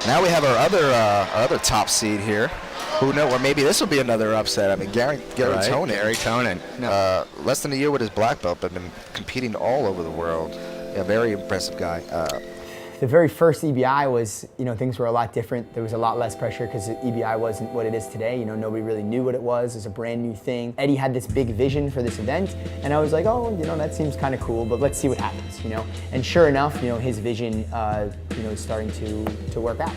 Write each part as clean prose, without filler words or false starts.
Now we have our other top seed here. Who knows? Or maybe this will be another upset. I mean, Garry Tonon. Garry Tonon. No. Less than a year with his black belt, but been competing all over the world. Yeah, very impressive guy. The very first EBI was, things were a lot different. There was a lot less pressure because EBI wasn't what it is today. Nobody really knew what it was. It was a brand new thing. Eddie had this big vision for this event, and I was like, oh, that seems kind of cool, but let's see what happens, And sure enough, his vision, is starting to work out.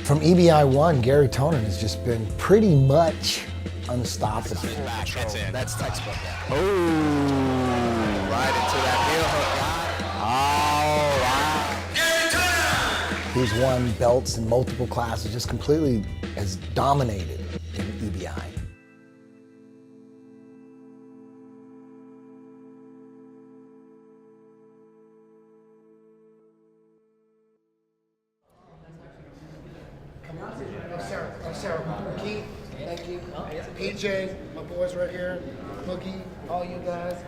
From EBI 1, Garry Tonon has just been pretty much unstoppable. That's textbook. Oh, right into that heel hook. All right. He's won belts in multiple classes, just completely has dominated in EBI. Sarah, Keith, thank you. PJ, my boys right here, Boogie, all you guys,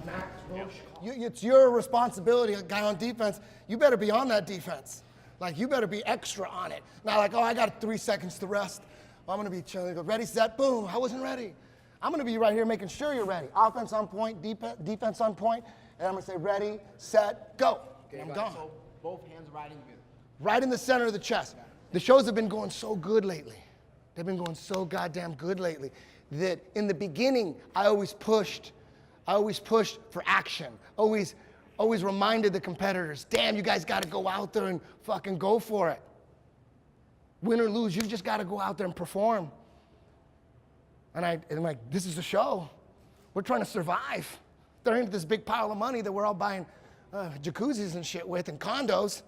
Max, Roche. It's your responsibility, a guy on defense. You better be on that defense. Like, you better be extra on it. Not like, oh, I got 3 seconds to rest. I'm gonna be chilling. Ready, set, boom. I wasn't ready. I'm gonna be right here making sure you're ready. Offense on point, defense on point, and I'm gonna say ready, set, go. Okay, I'm gone. So both hands right in the right in the center of the chest. The shows have been going so good lately. They've been going so goddamn good lately that in the beginning, I always pushed for action. Always reminded the competitors, damn, you guys gotta go out there and fucking go for it. Win or lose, you just gotta go out there and perform. And I'm like, this is a show. We're trying to survive. There ain't this big pile of money that we're all buying jacuzzis and shit with and condos.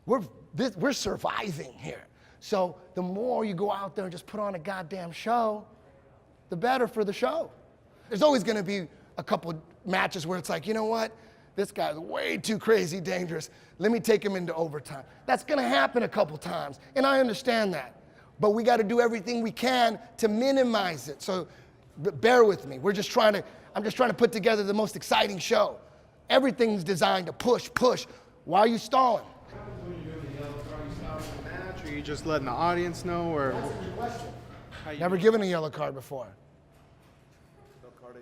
We're surviving here. So the more you go out there and just put on a goddamn show, the better for the show. There's always gonna be a couple matches where it's like, you know what? This guy's way too crazy dangerous. Let me take him into overtime. That's gonna happen a couple times, and I understand that. But we gotta do everything we can to minimize it. So bear with me. I'm just trying to put together the most exciting show. Everything's designed to push. Why are you stalling? Are you just letting the audience know, or? Never given a yellow card before.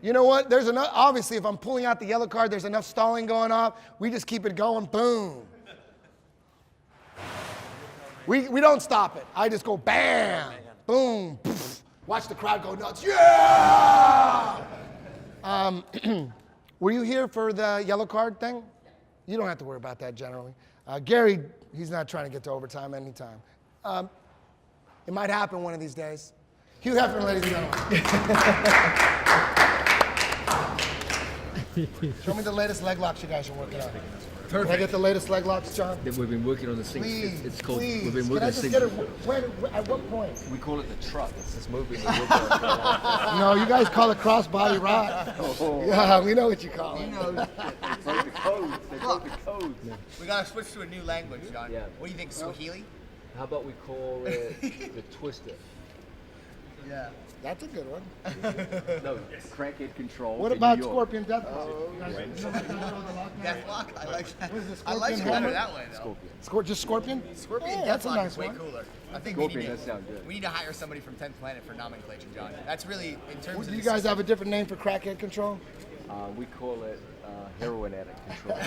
You know what? There's enough. Obviously, if I'm pulling out the yellow card, there's enough stalling going on. We just keep it going. Boom. We don't stop it. I just go bam, boom, poof. Watch the crowd go nuts. Yeah. Were you here for the yellow card thing? You don't have to worry about that generally. Garry, he's not trying to get to overtime anytime. It might happen one of these days. Hugh Hefner, ladies and gentlemen. Show me the latest leg locks you guys are working on. Perfect. Can I get the latest leg locks, John? We've been working on the thing. Please, it's called. please. We've been Can working I on just the get it? thing. At what point? We call it the truck. It's this movie. No, you guys call it crossbody rock. Yeah, we know what you call it. It's like the codes. They call it the codes. We gotta switch to a new language, John. Yeah. What do you think, Swahili? How about we call it the twister? Yeah. That's a good one. No, crackhead control. What in about New York. Scorpion Deathlock? Deathlock? I like that. What is this, I like it Scorpion better Hammer? that way, though. Scorpion. Just Scorpion? Scorpion Yeah, that's a Deathlock nice is way one. cooler. I think Scorpion, that sounds good. we need to hire somebody from 10th Planet for nomenclature, John. That's really, in terms of Do you the guys system. have a different name for crackhead control? We call it heroin addict control.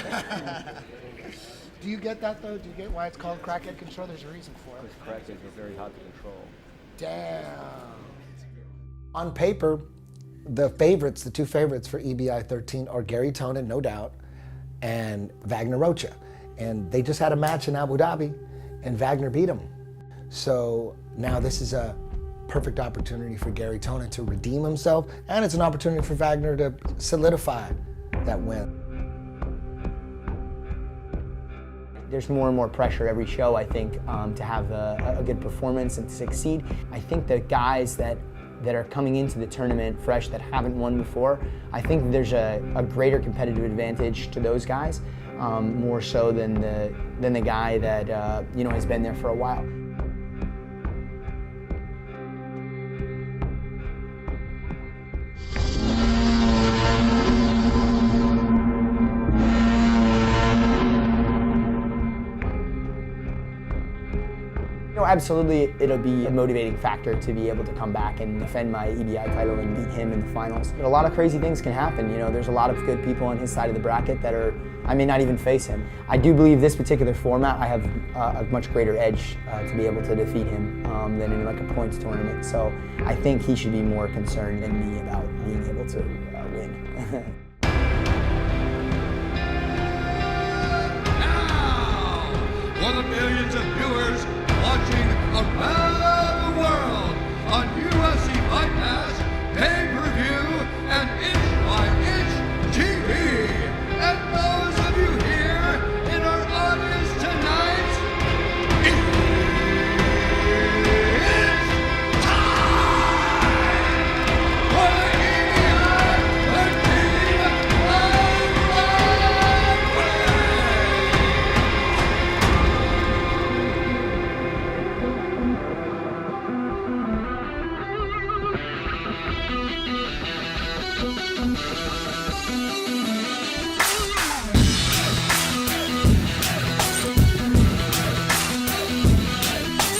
Do you get that though? Do you get why it's called crackhead control? There's a reason for it. Because crackheads are very hard to control. Damn. On paper, the two favorites for EBI 13 are Garry Tonon, no doubt, and Wagner Rocha. And they just had a match in Abu Dhabi, and Wagner beat him. So now this is a perfect opportunity for Garry Tonon to redeem himself, and it's an opportunity for Wagner to solidify that win. There's more and more pressure every show, I think, to have a good performance and to succeed. I think the guys that are coming into the tournament fresh that haven't won before, I think there's a greater competitive advantage to those guys, more so than the guy that has been there for a while. absolutely, it'll be a motivating factor to be able to come back and defend my EBI title and beat him in the finals. But a lot of crazy things can happen. You know, there's a lot of good people on his side of the bracket that I may not even face him. I do believe this particular format, I have a much greater edge to be able to defeat him than in like a points tournament. So I think he should be more concerned than me about being able to win. For the millions of viewers watching around the world on UFC Fight Pass, pay-per-view, and inch-by-inch TV. And those of you here in our audience tonight, it's time for the EBI 13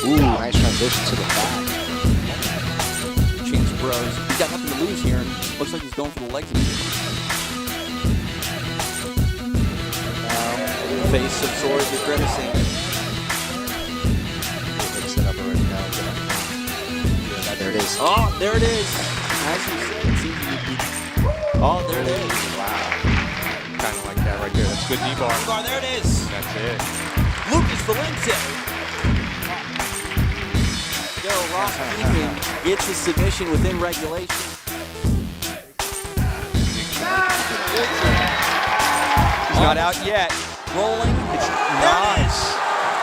Ooh, nice transition to the back. Chance Bros. He's got nothing to lose here. Looks like he's going for the legs. Now, face of Sword is grimacing. Mix it up already now. Yeah, there it is. Oh, there it is. As you said, it seems to be. Oh, there it is. Wow. Kind of like that right there. That's good knee bar. Oh, there it is. That's it. Lucas Valente. Yo, Ross Keegan gets his submission within regulation. He's not out yet. Rolling. It's There it is.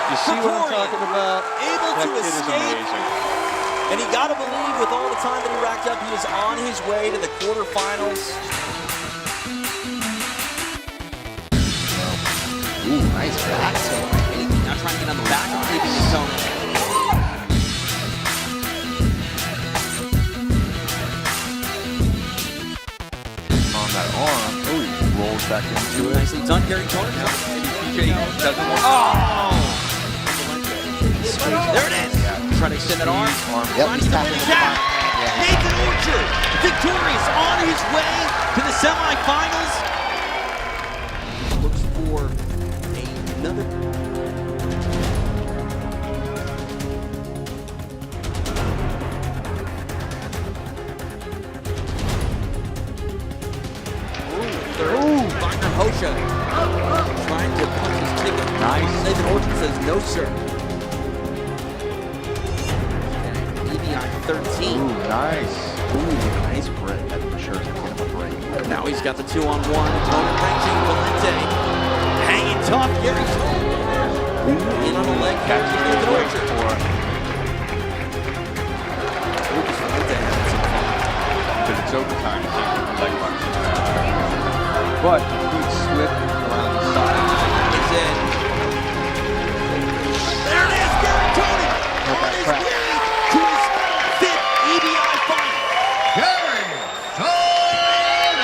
You see what I'm talking about? Able That to kid is escape. amazing. And you gotta believe with all the time that he racked up, he is on his way to the quarterfinals. Ooh, nice back toe. Now trying to get on the back of keeping his tone. On that arm. Oh, he rolls back into it. Nicely done, Garry Tonon. Maybe PJ doesn't want. Oh! There it is. Trying to extend that arm. Yep, Finds he's the tapping winning the tap. back. Nathan Orchard, victorious on his way to the semifinals. Looks for another. Wagner Hosha trying to punch his ticket. Nice. Nathan Orchard says no, sir. EBI 13. Ooh, nice. Ooh, nice break. That for sure is going to get him a break. Now he's got the 2-on-1. Tonon wrenching Valente. Hanging tough. Garry Tonon. In on the leg. Catching Nathan Orchard. Lucas Valente having some fun. Because it's overtime. You can't do leg punches. But he slipped around the side. It's in. There it is. Garry Tonon on his way to his 5th EBI final. Garry Tonon!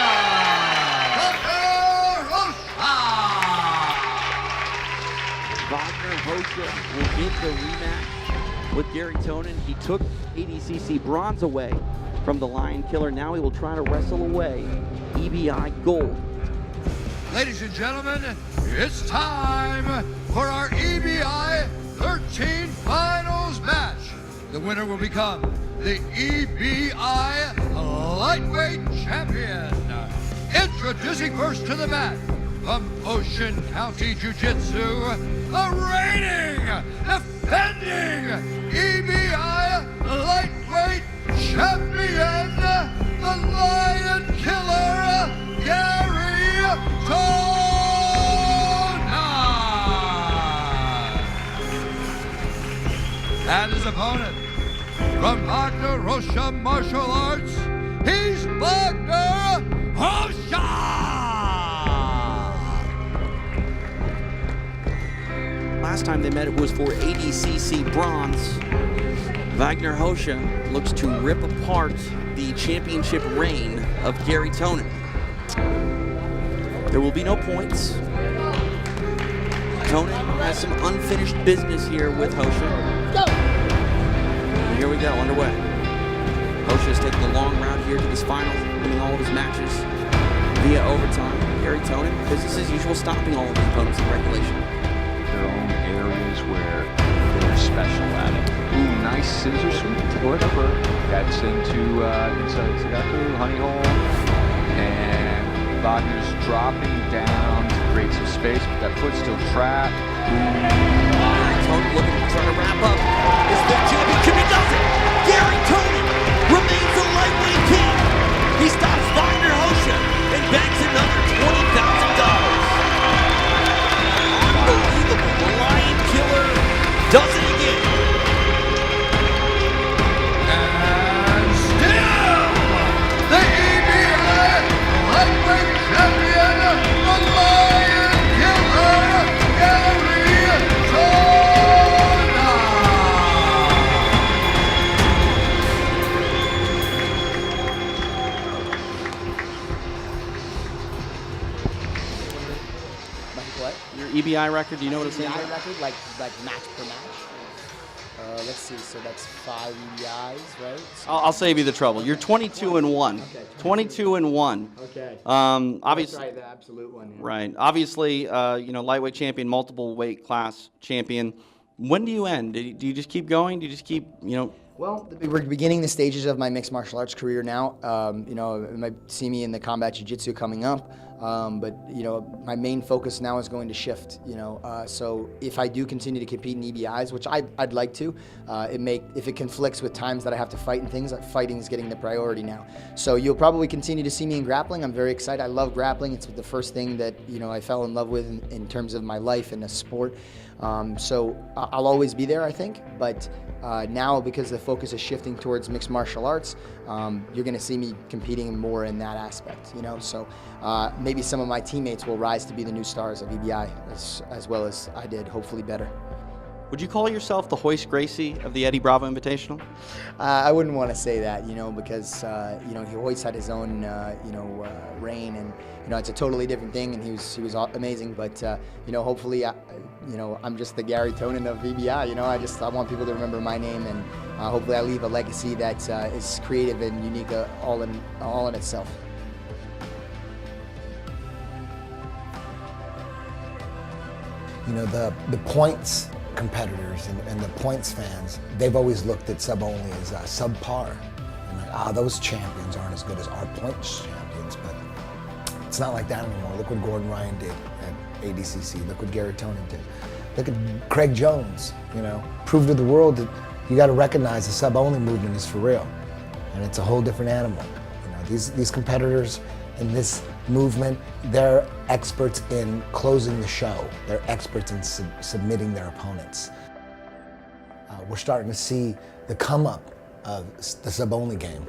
Wagner Hosha will get the rematch with Garry Tonon. He took ADCC bronze away from the Lion Killer. Now he will try to wrestle away EBI gold. Ladies and gentlemen, it's time for our EBI 13 finals match. The winner will become the EBI lightweight champion. Introducing first to the mat, from Ocean County Jiu-Jitsu, the reigning, defending EBI lightweight champion, the Lion Killer, Garry Tonon! And his opponent, from Wagner Hosha Martial Arts, he's Wagner Hosha! Last time they met, it was for ADCC bronze. Wagner Hosha looks to rip apart the championship reign of Garry Tonon. There will be no points. Tonon has some unfinished business here with Hosha. Go! And here we go, underway. Hosha's taking the long route here to this final, winning all of his matches via overtime. Garry Tonon, business as usual, stopping all of his opponents in regulation. Their own areas where they're special at it. Ooh, nice scissor sweep to the upper. Gets into inside Sagaku, honey hole. And Wagner's dropping down to create some space, but that foot's still trapped. Garry Tonon looking to try to wrap up his fifth championship. He does it! Garry Tonon remains the lightweight king. He stops Wagner Hosha and banks another $20,000. Unbelievable. The Lion Killer does it again. And still, the EBI lightweight champion, the Lion Killer, Garry Tonon. Like what? Your EBI record, do you know what it's in? EBI record, like match per match. Let's see. So that's 5 EBIs, right? So I'll save you the trouble. You're 22-1. Okay. 22-1 okay. Obviously, That's right, the absolute one. Yeah. right. Obviously, lightweight champion, multiple weight class champion. When do you end? Do you just keep going? Do you just keep, Well, we're beginning the stages of my mixed martial arts career now. You might see me in the combat jiu-jitsu coming up, but my main focus now is going to shift. So if I do continue to compete in EBIs, which I'd like to, if it conflicts with times that I have to fight and things, fighting is getting the priority now. So you'll probably continue to see me in grappling. I'm very excited. I love grappling. It's the first thing that I fell in love with in terms of my life and a sport. So I'll always be there, I think, but now because the focus is shifting towards mixed martial arts, you're going to see me competing more in that aspect, so maybe some of my teammates will rise to be the new stars of EBI as well as I did, hopefully better. would you call yourself the Hoist Gracie of the Eddie Bravo Invitational? I wouldn't want to say that, because he always had his own reign, and it's a totally different thing, and he was amazing. But hopefully, I'm just the Garry Tonon of EBI. I want people to remember my name, and hopefully, I leave a legacy that is creative and unique, all in itself. The points competitors and the points fans, they've always looked at sub-only as subpar. And those champions aren't as good as our points champions, but it's not like that anymore. Look what Gordon Ryan did at ADCC. Look what Garry Tonon did. Look at Craig Jones, prove to the world that you got to recognize the sub-only movement is for real. And it's a whole different animal. These competitors in this movement, they're experts in closing the show. They're experts in submitting their opponents. We're starting to see the come up of the sub-only game.